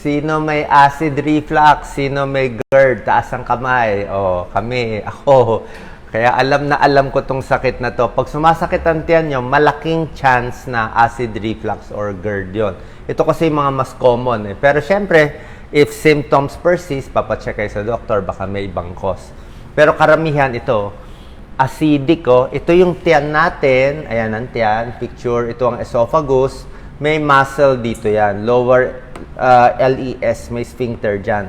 Sino may acid reflux? Sino may GERD? Taas ang kamay. O, kami, ako. Kaya alam ko tong sakit na to. Pag sumasakit ang tiyan nyo, malaking chance na acid reflux or GERD yon. Ito kasi yung mga mas common. Pero syempre, if symptoms persist, papacheck kayo sa doktor, baka may ibang cause. Pero karamihan ito, acidic. Ito yung tiyan natin. Ayan ang tiyan. Picture. Ito ang esophagus. May muscle dito yan. Lower LES. May sphincter dyan.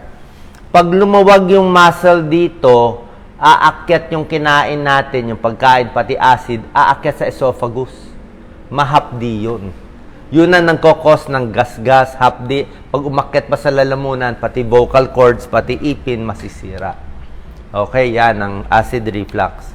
Pag lumawag yung muscle dito, aakyat yung kinain natin, yung pagkain, pati acid, aakyat sa esophagus. Mahapdi yun. Yun ang nagkokos ng gas-gas, hapdi. Pag umakyat pa sa lalamunan, pati vocal cords, pati ipin, masisira. Okay, yan ang acid reflux.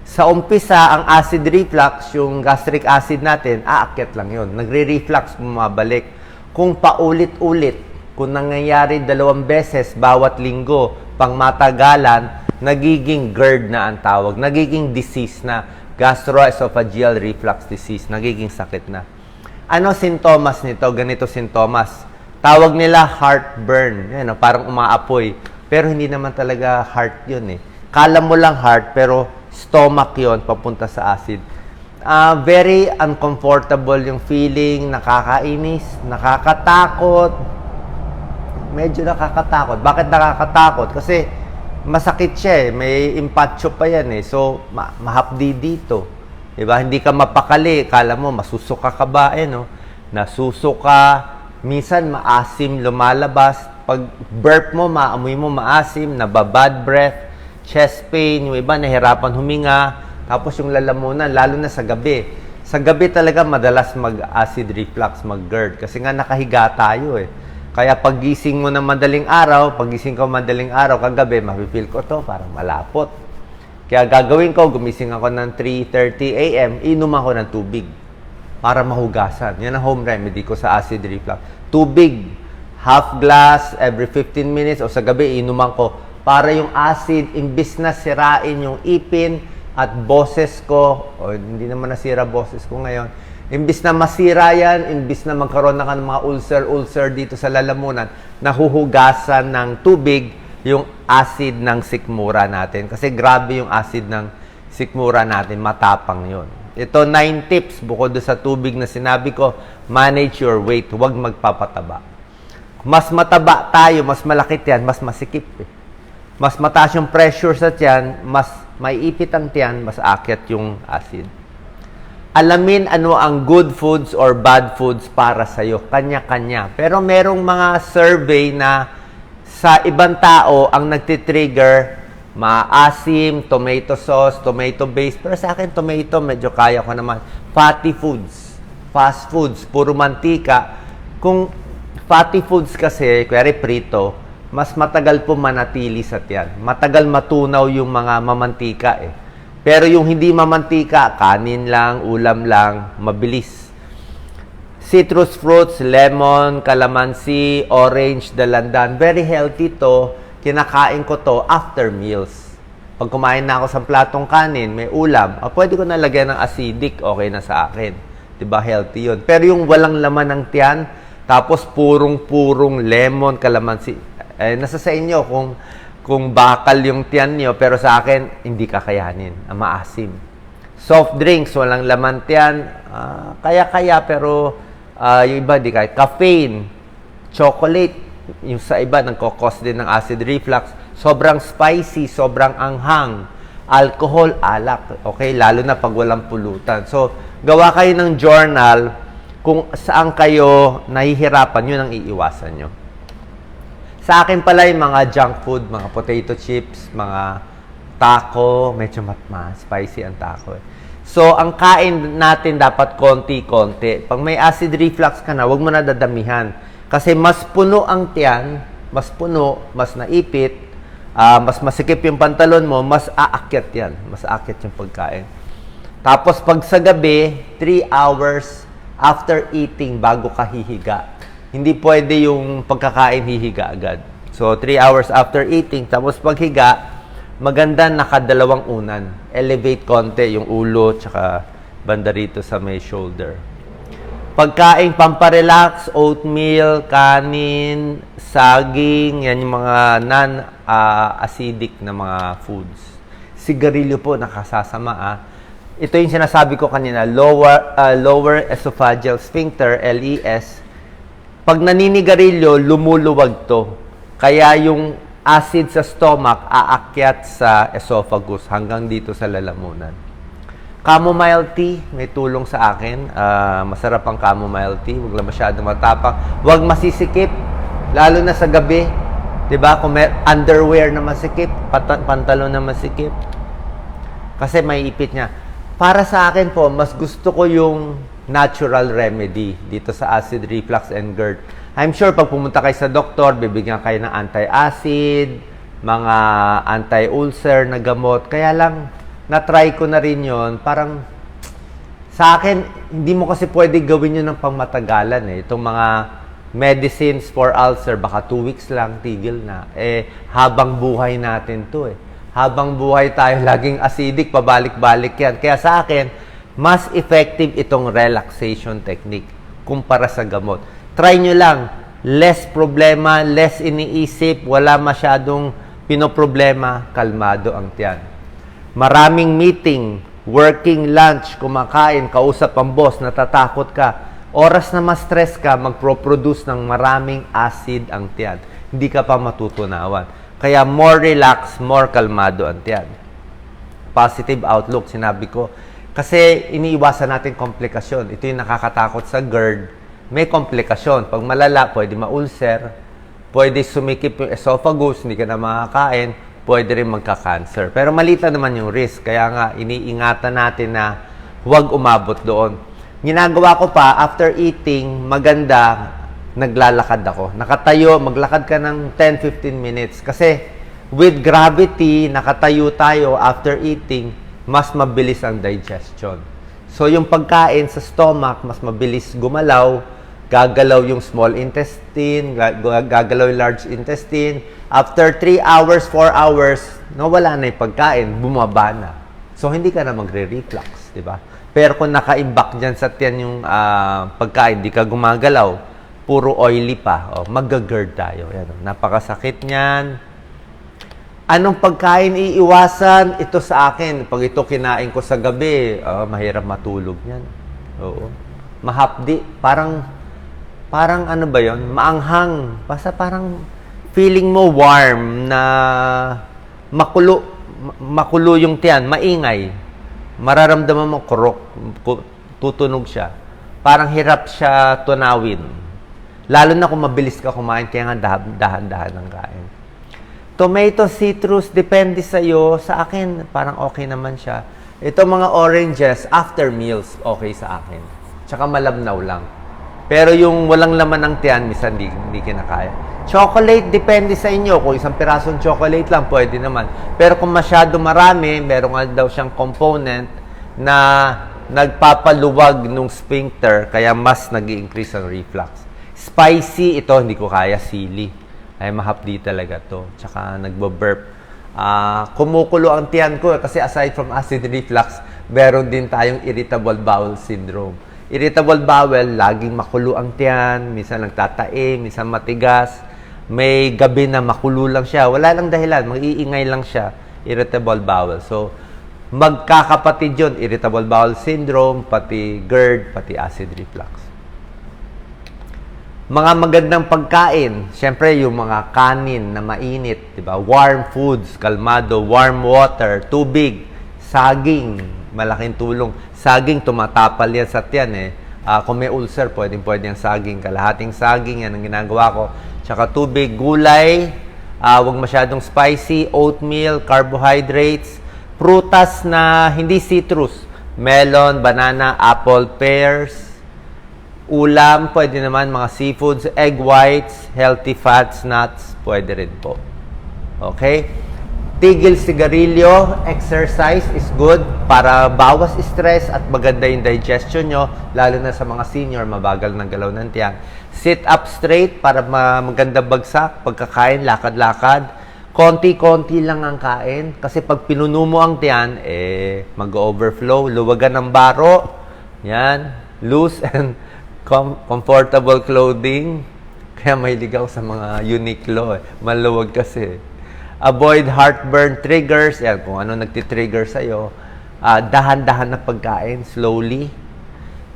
Sa umpisa, ang acid reflux, yung gastric acid natin, aakyat lang yun. Nagre-reflux, bumabalik. Kung paulit-ulit, kung nangyayari 2 beses bawat linggo, pang matagalan, nagiging GERD na ang tawag. Nagiging disease na, gastroesophageal reflux disease. Nagiging sakit na. Ano sintomas nito? Ganito sintomas. Tawag nila heartburn. Yan, parang umaapoy. Pero hindi naman talaga heart yun eh. Kala mo lang heart, pero stomach yon papunta sa acid. Very uncomfortable yung feeling, nakakainis, nakakatakot. Medyo nakakatakot. Bakit nakakatakot? Kasi masakit siya eh. May impatcho pa yan eh. So, mahapdi dito. Diba? Hindi ka mapakali. Kala mo, masusuka ka ba? No? Nasusuka. Minsan, maasim lumalabas. Pag burp mo, maamoy mo maasim, nababad breath, chest pain, yung iba nahirapan huminga, tapos yung lalamunan, lalo na sa gabi. Sa gabi talaga madalas mag-acid reflux, mag-GERD, kasi nga nakahiga tayo eh. Kaya pagising mo ng madaling araw, kagabi, mapipil ko to, parang malapot. Kaya gagawin ko, gumising ako ng 3:30 a.m., inom ako ng tubig para mahugasan. Yan ang home remedy ko sa acid reflux. Tubig, half glass every 15 minutes, o sa gabi, inuman ko para yung acid, imbis na sirain yung ipin at boses ko, o hindi naman nasira boses ko ngayon, imbis na masira yan, imbis na magkaroon na ng mga ulcer dito sa lalamunan, nahuhugasan ng tubig yung acid ng sikmura natin. Kasi grabe yung acid ng sikmura natin, matapang yon. Ito 9 tips, bukod sa tubig na sinabi ko, manage your weight, huwag magpapataba. Mas mataba tayo, mas malaki yan, mas masikip eh. Mas mataas yung pressure sa tiyan, mas maiipit ang tiyan, mas akyat yung acid. Alamin ano ang good foods or bad foods para sa'yo. Kanya-kanya. Pero merong mga survey na sa ibang tao ang nagtitrigger, maasim, tomato sauce, tomato base. Pero sa akin, tomato, medyo kaya ko naman. Fatty foods, fast foods, puro mantika. Kung fatty foods kasi, kuwari prito, mas matagal po manatili sa tiyan. Matagal matunaw yung mga mamantika eh. Pero yung hindi mamantika, kanin lang, ulam lang, mabilis. Citrus fruits, lemon, calamansi, orange, dalandan. Very healthy to. Kinakain ko to after meals. Pag kumain na ako sa platong kanin, may ulam, pwede ko na lagyan ng acidic, okay na sa akin. Diba? Healthy yun. Pero yung walang laman ng tiyan, tapos purong-purong lemon, calamansi, nasa sa inyo kung bakal yung tiyan nyo, pero sa akin, hindi kakayanin. Maasim. Soft drinks, walang laman tiyan, kaya-kaya, pero yung iba, di kaya. Caffeine, chocolate, yung sa iba, nagkakos din ng acid reflux. Sobrang spicy, sobrang anghang. Alcohol, alak. Okay, lalo na pag walang pulutan. So, gawa kayo ng journal kung saan kayo nahihirapan, yun ang iiwasan nyo. Sa akin pala yung mga junk food, mga potato chips, mga taco, medyo spicy ang taco eh. So, ang kain natin dapat konti-konti. Pag may acid reflux ka na, huwag mo na dadamihan. Kasi mas puno ang tiyan, mas puno, mas naipit, mas masikip yung pantalon mo, mas aakyat yan. Mas aakyat yung pagkain. Tapos, pag sa gabi, 3 hours after eating, bago ka hihiga. Hindi pwede yung pagkakain hihiga agad. So, 3 hours after eating, tapos paghiga, maganda nakadalawang unan. Elevate konti yung ulo, tsaka banda rito sa may shoulder. Pagkain pamparelax, oatmeal, kanin, saging, yan yung mga non-acidic na mga foods. Sigarilyo po, nakasasama Ito yung sinasabi ko kanina, lower esophageal sphincter, LES. Pag naninigarilyo, lumuluwag to. Kaya yung acid sa stomach aakyat sa esophagus hanggang dito sa lalamunan. Chamomile tea, may tulong sa akin. Masarap ang chamomile tea. Huwag lang masyadong matapang. Huwag masisikip, lalo na sa gabi. 'Di ba? Kung may underwear na masikip, pantalon na masikip. Kasi may ipit niya. Para sa akin po, mas gusto ko yung natural remedy dito sa acid reflux and GERD. I'm sure pag pumunta kayo sa doktor, bibigyan kayo ng anti-acid, mga anti-ulcer na gamot. Kaya lang, na-try ko na rin yon. Parang, sa akin, hindi mo kasi pwede gawin yun ng pangmatagalan Itong mga medicines for ulcer, baka 2 weeks lang, tigil na. Habang buhay natin to Habang buhay tayo, laging acidic, pabalik-balik yan. Kaya sa akin, mas effective itong relaxation technique kumpara sa gamot. Try nyo lang. Less problema, less iniisip, wala masyadong pinoproblema, kalmado ang tiyan. Maraming meeting, working lunch, kumakain, kausap ang boss, natatakot ka. Oras na ma-stress ka, magproproduce ng maraming acid ang tiyan. Hindi ka pa matutunawan. Kaya more relax, more kalmado ang tiyan. Positive outlook, sinabi ko. Kasi iniiwasan natin komplikasyon. Ito yung nakakatakot sa GERD. May komplikasyon. Pag malala, pwede ma-ulcer, pwede sumikip yung esophagus, hindi ka na makakain, pwede rin magka-cancer. Pero malita naman yung risk. Kaya nga, iniingatan natin na huwag umabot doon. Ginagawa ko pa, after eating, maganda, naglalakad ako. Nakatayo, maglakad ka ng 10-15 minutes. Kasi with gravity, nakatayo tayo after eating, mas mabilis ang digestion. So, yung pagkain sa stomach, mas mabilis gumalaw, gagalaw yung small intestine, gagalaw yung large intestine. After 3 hours, 4 hours, nawala na yung pagkain, bumaba na. So, hindi ka na magre-reflux, di ba? Pero kung naka-imbak dyan sa tiyan yung pagkain, di ka gumagalaw, puro oily pa, mag-GERD tayo. Yan, napakasakit niyan. Anong pagkain iiwasan? Ito sa akin. Pag ito kinain ko sa gabi, mahirap matulog niyan. Oo. Mahapdi. Parang ano ba yon? Maanghang. Basta parang feeling mo warm na makulo yung tiyan, maingay. Mararamdaman mo kurok, tutunog siya. Parang hirap siya tunawin. Lalo na kung mabilis ka kumain, kaya nga dahan-dahan ang kain. Tomato, citrus, depende sa iyo. Sa akin, parang okay naman siya. Ito mga oranges, after meals, okay sa akin. Tsaka malabnaw lang. Pero yung walang laman ng tiyan, minsan hindi kinakaya. Chocolate, depende sa inyo. Kung isang pirasong chocolate lang, pwede naman. Pero kung masyado marami, meron nga daw siyang component na nagpapaluwag ng sphincter, kaya mas nag-i-increase ang reflux. Spicy, ito hindi ko kaya, sili. Ay mahapdi talaga to. Tsaka nagbo-burp. Kumukulo ang tiyan ko kasi aside from acid reflux, meron din tayong irritable bowel syndrome. Irritable bowel, laging makulo ang tiyan, minsan nagtatae, minsan matigas. May gabi na makulo lang siya. Wala lang dahilan, mag-iingay lang siya. Irritable bowel. So, magkakapatid yun. Irritable bowel syndrome, pati GERD, pati acid reflux. Mga magandang pagkain, syempre yung mga kanin na mainit, di ba? Warm foods, kalmado, warm water, tubig, saging, malaking tulong. Saging, tumatapal yan sa tiyan kung may ulcer, pwede ang saging. Kalahating saging, yan ang ginagawa ko. Tsaka tubig, gulay, huwag masyadong spicy, oatmeal, carbohydrates, prutas na hindi citrus, melon, banana, apple, pears, ulam, pwede naman mga seafoods, egg whites, healthy fats, nuts, pwede rin po. Okay? Tigil sigarilyo, exercise is good para bawas stress at maganda yung digestion nyo, lalo na sa mga senior, mabagal ng galaw ng tiyan. Sit up straight para maganda bagsak, pagkakain, lakad-lakad. Konti-konti lang ang kain kasi pag pinuno mo ang tiyan, mag-overflow, luwagan ng baro, yan, loose and Comfortable clothing. Kaya mahilig ako sa mga Uniqlo. Maluwag kasi. Avoid heartburn triggers. Yan, kung ano nagtitrigger sa'yo. Dahan-dahan na pagkain, slowly.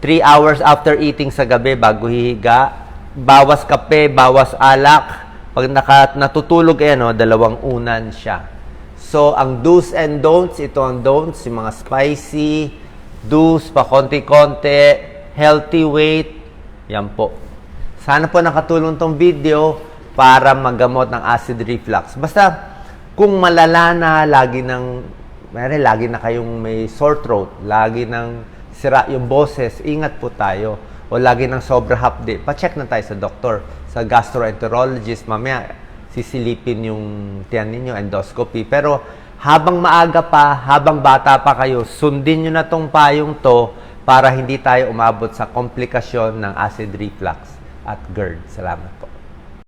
3 hours after eating sa gabi bago hihiga. Bawas kape, bawas alak. Pag natutulog, dalawang unan siya. So, ang do's and don'ts, ito ang don'ts, yung mga spicy, do's, pa konti-konti, healthy weight, yan po. Sana po nakatulong tong video para magamot ng acid reflux. Basta, kung malala na, lagi na kayong may sore throat, lagi nang sira yung boses, ingat po tayo. O lagi ng sobra hapdi, pa-check na tayo sa doktor, sa gastroenterologist. Mamaya, sisilipin yung tiyan ninyo, endoscopy. Pero habang maaga pa, habang bata pa kayo, sundin nyo na tong payong to para hindi tayo umabot sa komplikasyon ng acid reflux at GERD. Salamat po.